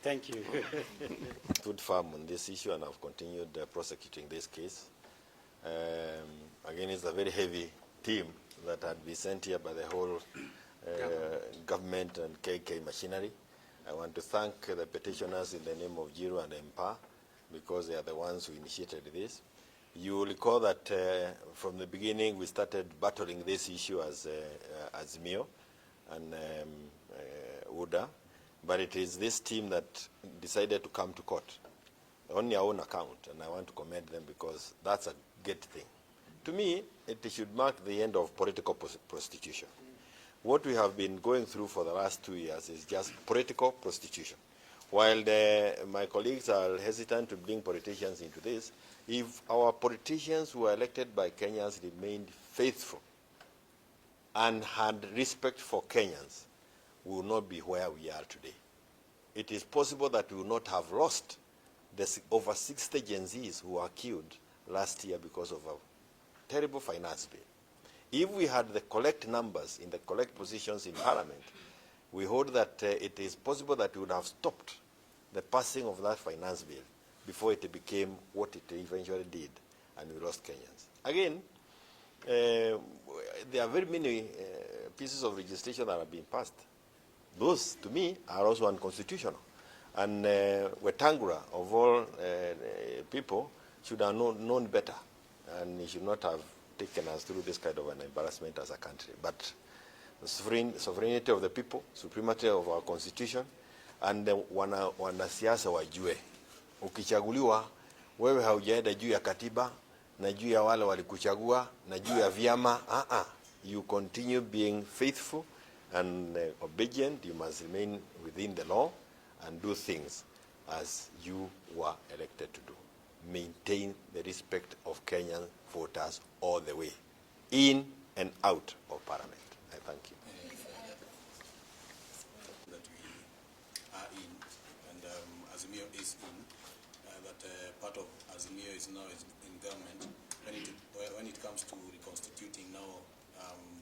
Thank you. Stood firm on this issue and have continued prosecuting this case. Again, it's a very heavy team that had been sent here by the whole government and KK machinery. I want to thank the petitioners in the name of Jiru and Empa because they are the ones who initiated this. You will recall that from the beginning we started battling this issue as Mio and UDA, but it is this team that decided to come to court on their own account, and I want to commend them because that's a good thing. To me, it should mark the end of political prostitution. What we have been going through for the last 2 years is just political prostitution. While my colleagues are hesitant to bring politicians into this, if our politicians who were elected by Kenyans remained faithful and had respect for Kenyans, we will not be where we are today. It is possible that we will not have lost the over 60 Gen Zs who were killed last year because of a terrible finance bill. If we had the correct numbers in the correct positions in Parliament, we hold that it is possible that we would have stopped the passing of that finance bill before it became what it eventually did, and we lost Kenyans. Again, there are very many pieces of legislation that have been passed. Those, to me, are also unconstitutional. And Wetangula, of all people, should have known better, and he should not have taken us through this kind of an embarrassment as a country. But the sovereignty of the people, supremacy of our constitution, and wanasiasa wajue, ukichaguliwa wewe haujaenda juu ya katiba na juu ya wale walikuchagua na juu ya vyama. You continue being faithful and obedient. You must remain within the law and do things as you were elected to do. Maintain the respect of Kenyan voters all the way, in and out of Parliament. I thank you. That we are in, and Azimio is in, that part of Azimio is now in government. When it comes to reconstituting now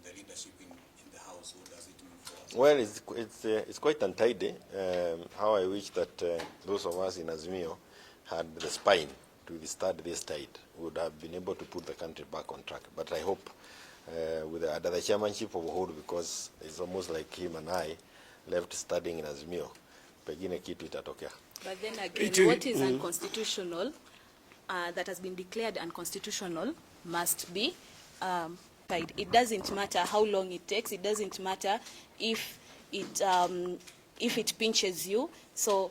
the leadership in the House, what does it mean for us? Well, it's quite untidy. How I wish that those of us in Azimio had the spine to start this tide, would have been able to put the country back on track. But I hope with the chairmanship of Uhuru, because it's almost like him and I left studying in Azimio, pengine kitu itatokea. But then again, what is unconstitutional, that has been declared unconstitutional, must be it doesn't matter how long it takes. It doesn't matter if it pinches you. So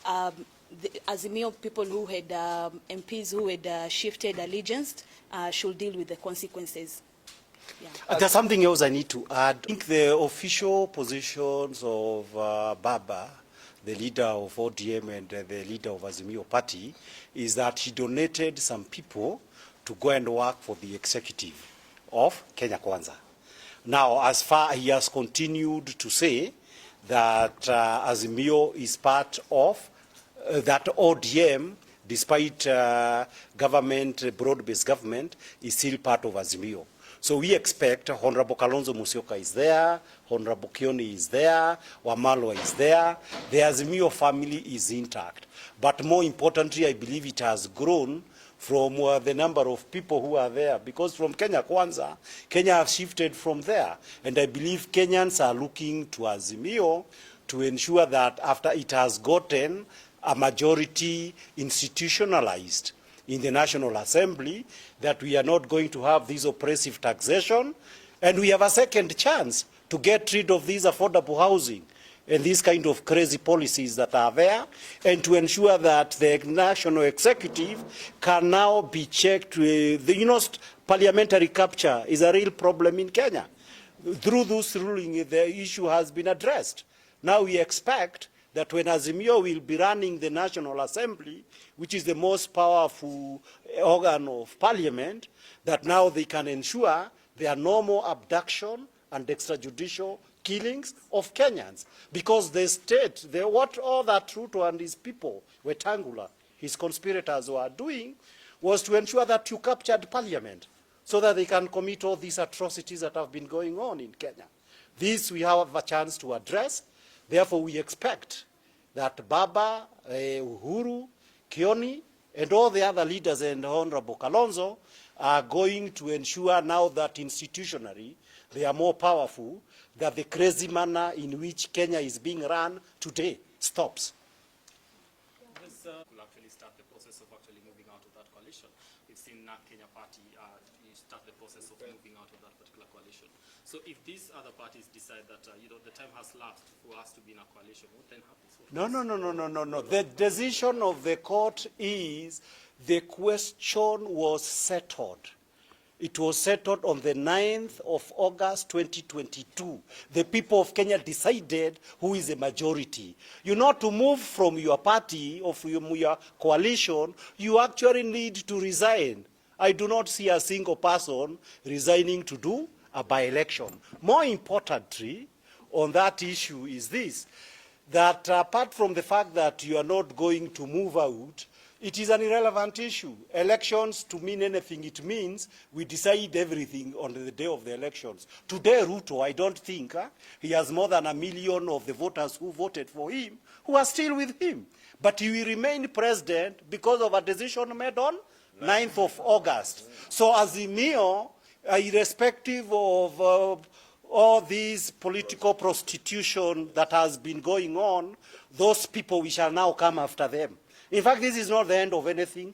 the Azimio people who had MPs who had shifted allegiance should deal with the consequences. Yeah. There's something else I need to add. I think the official positions of Baba, the leader of ODM and the leader of Azimio Party, is that he donated some people to go and work for the executive of Kenya Kwanza. Now, as far he has continued to say that Azimio is part of that ODM, despite government, broad-based government, is still part of Azimio. So we expect Honorable Kalonzo Musyoka is there, Honorable Kioni is there, Wamalwa is there, the Azimio family is intact. But more importantly, I believe it has grown from the number of people who are there, because from Kenya Kwanza, Kenya has shifted from there. And I believe Kenyans are looking to Azimio to ensure that after it has gotten a majority institutionalized in the National Assembly, that we are not going to have this oppressive taxation, and we have a second chance to get rid of this affordable housing and these kind of crazy policies that are there, and to ensure that the national executive can now be checked. Parliamentary capture is a real problem in Kenya. Through this ruling, the issue has been addressed. Now we expect that when Azimio will be running the National Assembly, which is the most powerful organ of Parliament, that now they can ensure there are no more abduction and extrajudicial killings of Kenyans. Because the state, what all that Ruto and his people, Wetangula, his conspirators were doing, was to ensure that you captured Parliament so that they can commit all these atrocities that have been going on in Kenya. This we have a chance to address. Therefore, we expect that Baba, Uhuru, Kioni, and all the other leaders and Honorable Kalonzo are going to ensure now that institutionally they are more powerful, that the crazy manner in which Kenya is being run today stops. This will actually start the process of actually moving out of that coalition. We've seen Kenya Party start the process of moving out of that particular coalition. So if these other parties decide that the time has lapsed for us to be in a coalition, what then happens? No. The decision of the court is the question was settled. It was settled on the 9th of August 2022. The people of Kenya decided who is the majority. You know, to move from your party or from your coalition, you actually need to resign. I do not see a single person resigning to do a by-election. More importantly, on that issue is this, that apart from the fact that you are not going to move out, it is an irrelevant issue. Elections, to mean anything, it means we decide everything on the day of the elections. Today, Ruto, I don't think he has more than 1 million of the voters who voted for him who are still with him. But he will remain president because of a decision made on 9th of August. So Azimio, irrespective of all this political prostitution that has been going on, those people, we shall now come after them. In fact, this is not the end of anything.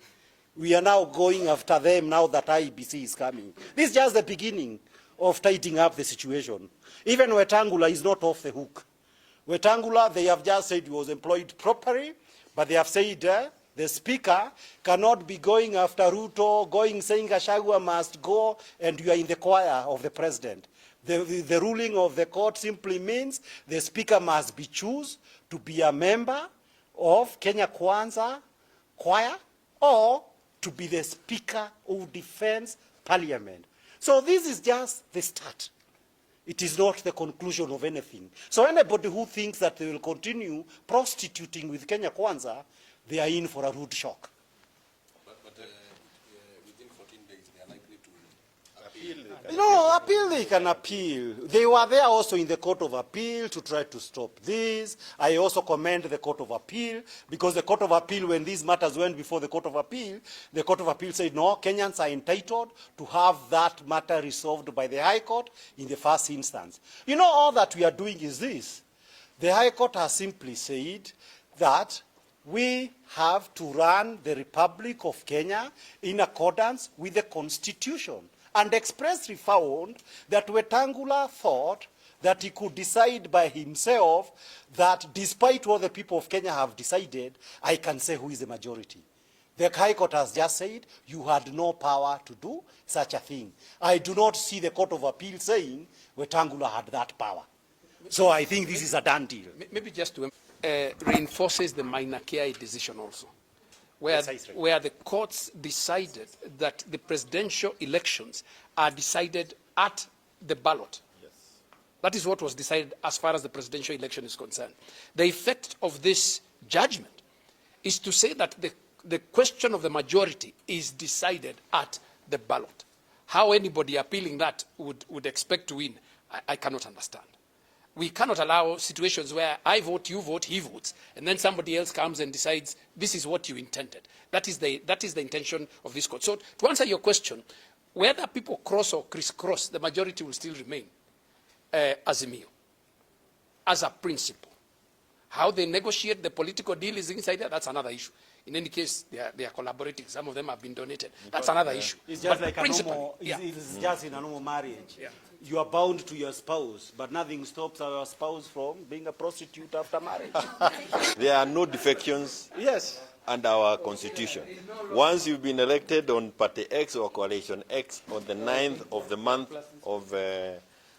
We are now going after them now that IEBC is coming. This is just the beginning of tightening up the situation. Even Wetangula is not off the hook. Wetangula, they have just said he was employed properly, but they have said the speaker cannot be going after Ruto, saying Gachagua must go, and you are in the choir of the president. The ruling of the court simply means the speaker must be chosen to be a member of Kenya Kwanza choir or to be the speaker who defends parliament. So this is just the start. It is not the conclusion of anything. So anybody who thinks that they will continue prostituting with Kenya Kwanza, they are in for a rude shock. But within 14 days, they are likely to appeal. No, appeal they can appeal. They were there also in the Court of Appeal to try to stop this. I also commend the Court of Appeal because the Court of Appeal, when these matters went before the Court of Appeal, the Court of Appeal said, no, Kenyans are entitled to have that matter resolved by the High Court in the first instance. You know, all that we are doing is this. The High Court has simply said that we have to run the Republic of Kenya in accordance with the Constitution, and expressly found that Wetangula thought that he could decide by himself that despite what the people of Kenya have decided, I can say who is the majority. The High Court has just said you had no power to do such a thing. I do not see the Court of Appeal saying Wetangula had that power. So I think this is a done deal. Maybe just to reinforces the Maina Kiai decision also, where the courts decided that the presidential elections are decided at the ballot. Yes. That is what was decided as far as the presidential election is concerned. The effect of this judgment is to say that the question of the majority is decided at the ballot. How anybody appealing that would expect to win, I cannot understand. We cannot allow situations where I vote, you vote, he votes, and then somebody else comes and decides this is what you intended. That is the intention of this court. So to answer your question, whether people cross or crisscross, the majority will still remain Azimio, as a principle. How they negotiate the political deal is inside there, that's another issue. In any case, they are collaborating. Some of them have been donated. That's another issue. It's just but like a normal, it's just in a normal marriage. Yeah. You are bound to your spouse, but nothing stops our spouse from being a prostitute after marriage. There are no defections Yes. under our constitution. Once you've been elected on Party X or Coalition X on the 9th of the month of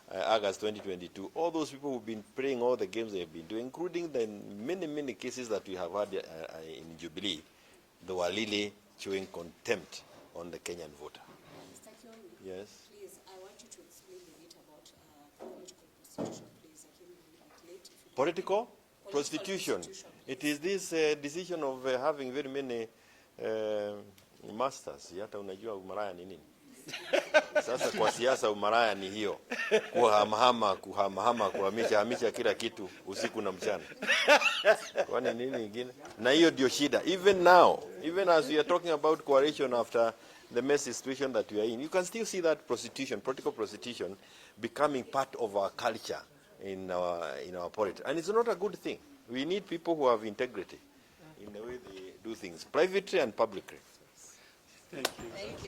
August 2022, all those people who've been playing all the games they've been doing, including the many cases that we have had in Jubilee, they were really showing contempt on the Kenyan voter. Mr. Kioni, Yes. please, I want you to explain a bit about political prostitution, please. I came a bit late. Political prostitution. It is this decision of having very many masters. Yata unajua umaraya ni nini? Sasa kwa siasa umaraya ni hiyo, kuhamahama, kuhamisha kila kitu usiku na mchana. Kwani nini ingine? Na hiyo ndio shida. Even now, even as we are talking about coalition after the messy situation that we are in, you can still see that prostitution, political prostitution, becoming part of our culture in our politics. And it's not a good thing. We need people who have integrity in the way they do things, privately and publicly. Thank you.